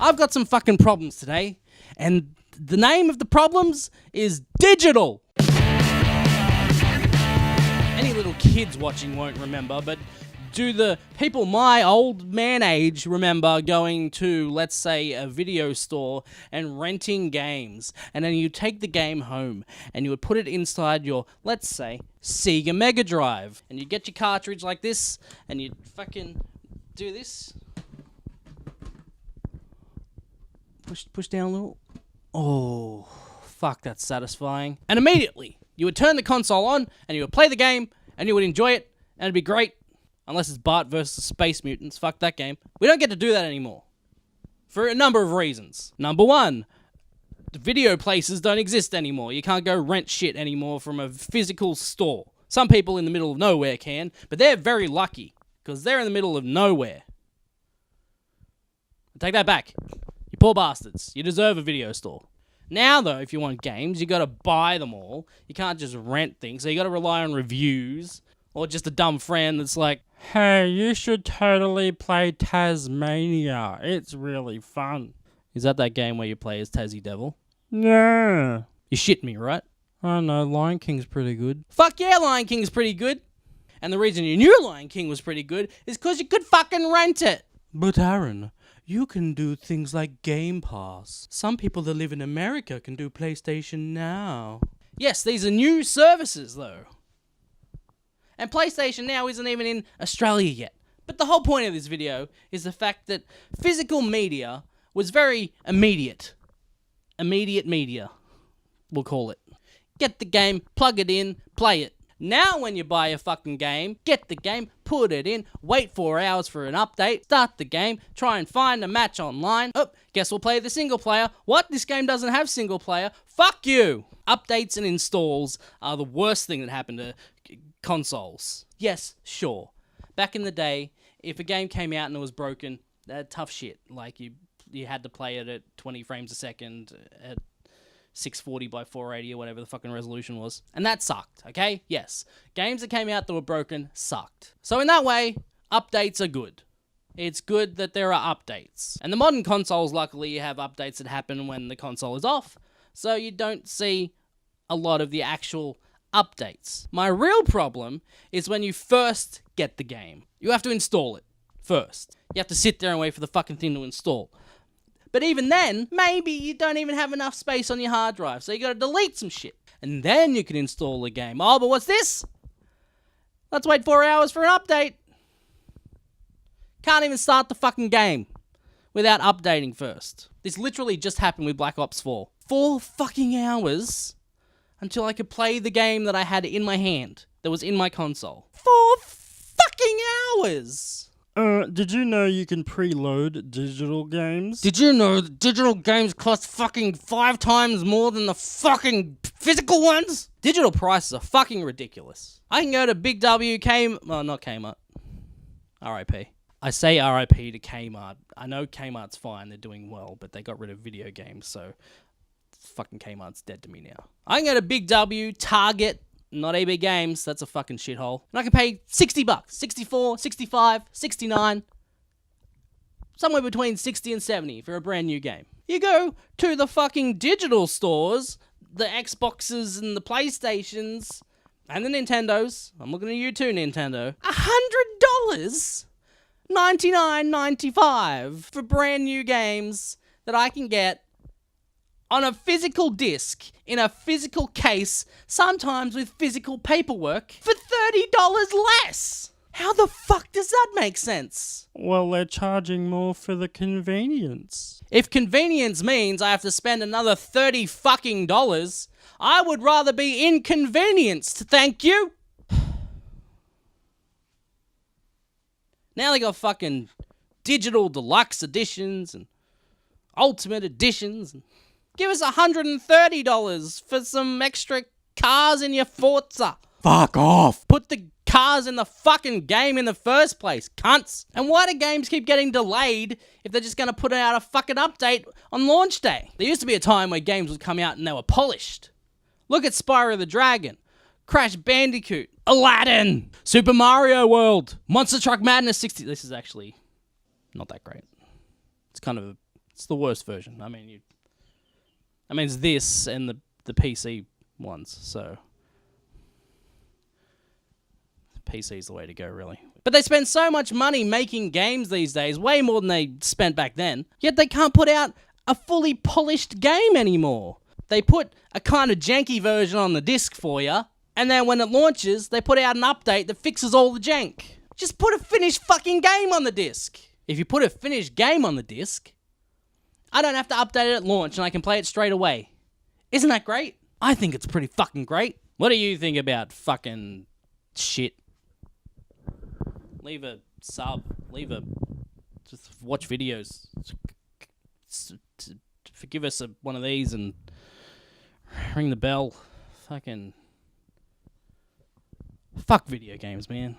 I've got some fucking problems today, and the name of the problems is digital. Any little kids watching won't remember, but do the people my old man age remember going to, let's say, a video store and renting games, and then you take the game home and you would put it inside your, let's say, Sega Mega Drive, and you get your cartridge like this, and you'd fucking do this. Push down a little. Oh, fuck, that's satisfying. And immediately, you would turn the console on, and you would play the game, and you would enjoy it, and it'd be great. Unless it's Bart versus Space Mutants. Fuck that game. We don't get to do that anymore. For a number of reasons. Number one, the video places don't exist anymore. You can't go rent shit anymore from a physical store. Some people in the middle of nowhere can, but they're very lucky, because they're in the middle of nowhere. Take that back. You poor bastards. You deserve a video store. Now, though, if you want games, you gotta buy them all. You can't just rent things, so you gotta rely on reviews, or just a dumb friend that's like, hey, you should totally play Tasmania. It's really fun. Is that game where you play as Tassie Devil? Yeah. You shit me, right? I know, Lion King's pretty good. Fuck yeah, Lion King's pretty good. And the reason you knew Lion King was pretty good is because you could fucking rent it. But Aaron, you can do things like Game Pass. Some people that live in America can do PlayStation Now. Yes, these are new services, though. And PlayStation Now isn't even in Australia yet. But the whole point of this video is the fact that physical media was very immediate. Immediate media, we'll call it. Get the game, plug it in, play it. Now when you buy a fucking game, get the game, put it in, wait 4 hours for an update, start the game, try and find a match online. Oh, guess we'll play the single player. What? This game doesn't have single player. Fuck you! Updates and installs are the worst thing that happened to consoles. Yes, sure. Back in the day, if a game came out and it was broken, tough shit. Like you had to play it at 20 frames a second at 640 by 480 or whatever the fucking resolution was. And that sucked, okay? Yes. Games that came out that were broken sucked. So in that way, updates are good. It's good that there are updates. And the modern consoles, luckily, you have updates that happen when the console is off, so you don't see a lot of the actual updates. My real problem is when you first get the game. You have to install it first. You have to sit there and wait for the fucking thing to install. But even then, maybe you don't even have enough space on your hard drive, so you gotta delete some shit. And then you can install the game. Oh, but what's this? Let's wait 4 hours for an update. Can't even start the fucking game without updating first. This literally just happened with Black Ops 4. 4 fucking hours until I could play the game that I had in my hand, that was in my console. 4 fucking hours! Did you know you can preload digital games? Did you know that digital games cost fucking 5 times more than the fucking physical ones? Digital prices are fucking ridiculous. I can go to Big W, well, not Kmart. R.I.P. I say R.I.P. to Kmart. I know Kmart's fine, they're doing well, but they got rid of video games, so fucking Kmart's dead to me now. I can go to Big W, Target, not EB Games, that's a fucking shithole. And I can pay $60, 64, 65, 69, somewhere between 60 and 70 for a brand new game. You go to the fucking digital stores, the Xboxes and the PlayStations, and the Nintendos, I'm looking at you too, Nintendo, $100? $99.95 for brand new games that I can get on a physical disc, in a physical case, sometimes with physical paperwork, for $30 less. How the fuck does that make sense? Well, they're charging more for the convenience. If convenience means I have to spend another $30 fucking dollars, I would rather be inconvenienced, thank you. Now they got fucking digital deluxe editions and ultimate editions. Give us $130 for some extra cars in your Forza. Fuck off. Put the cars in the fucking game in the first place, cunts. And why do games keep getting delayed if they're just going to put out a fucking update on launch day? There used to be a time where games would come out and they were polished. Look at Spyro the Dragon, Crash Bandicoot, Aladdin, Super Mario World, Monster Truck Madness 60. This is actually not that great. It's kind of It's the worst version. I mean, it's this and the PC ones, so PC's the way to go, really. But they spend so much money making games these days, way more than they spent back then, yet they can't put out a fully polished game anymore. They put a kind of janky version on the disc for you, and then when it launches, they put out an update that fixes all the jank. Just put a finished fucking game on the disc. If you put a finished game on the disc, I don't have to update it at launch and I can play it straight away. Isn't that great? I think it's pretty fucking great. What do you think about fucking shit? Leave a sub. Just watch videos. Forgive us one of these and ring the bell. Fuck video games, man.